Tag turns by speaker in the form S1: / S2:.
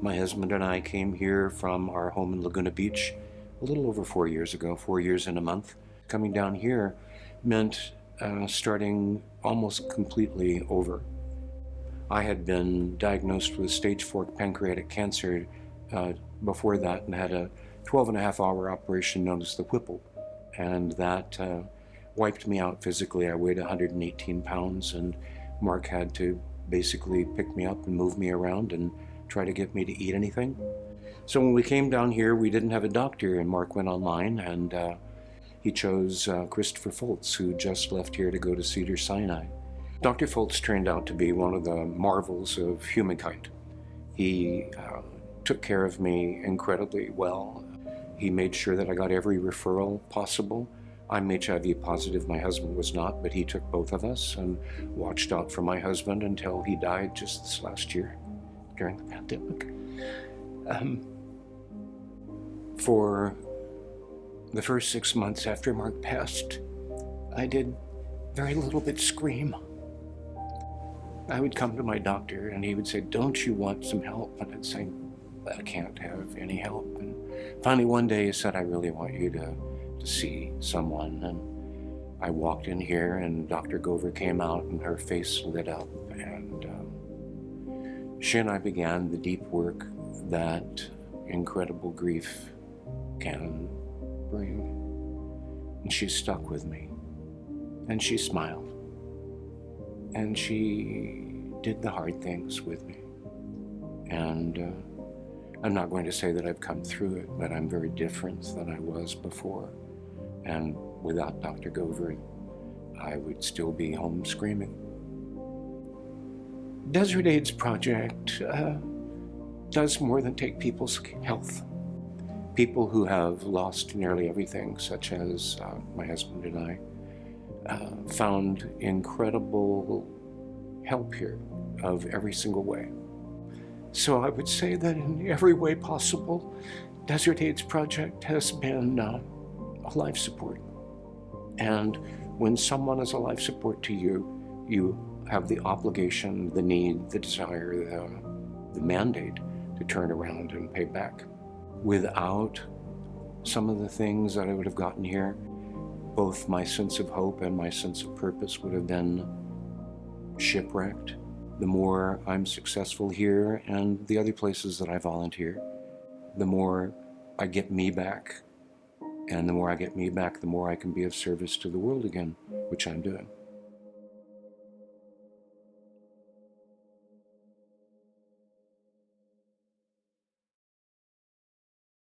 S1: My husband and I came here from our home in Laguna Beach a little over 4 years ago, 4 years and a month. Coming down here meant starting almost completely over. I had been diagnosed with stage 4 pancreatic cancer before that and had a 12-and-a-half-hour operation known as the Whipple. And that wiped me out physically. I weighed 118 pounds, and Mark had to basically pick me up and move me around and try to get me to eat anything. So when we came down here, we didn't have a doctor, and Mark went online and he chose Christopher Foltz, who just left here to go to Cedars-Sinai. Dr. Foltz turned out to be one of the marvels of humankind. He took care of me incredibly well. He made sure that I got every referral possible. I'm HIV positive, my husband was not, but he took both of us and watched out for my husband until he died just this last year during the pandemic. For the first 6 months after Mark passed, I did very little but scream. I would come to my doctor and he would say, "Don't you want some help?" And I'd say, "I can't have any help." And finally one day he said, "I really want you to see someone." And I walked in here and Dr. Gover came out and her face lit up, and she and I began the deep work that incredible grief can bring. And she stuck with me, and she smiled, and she did the hard things with me. And I'm not going to say that I've come through it, but I'm very different than I was before. And without Dr. Gover, I would still be home screaming. Desert AIDS Project does more than take people's health. People who have lost nearly everything, such as my husband and I, found incredible help here of every single way. So I would say that in every way possible, Desert AIDS Project has been a life support. And when someone is a life support to you, you have the obligation, the need, the desire, the mandate to turn around and pay back. Without some of the things that I would have gotten here, both my sense of hope and my sense of purpose would have been shipwrecked. The more I'm successful here and the other places that I volunteer, the more I get me back. And the more I get me back, the more I can be of service to the world again, which I'm doing.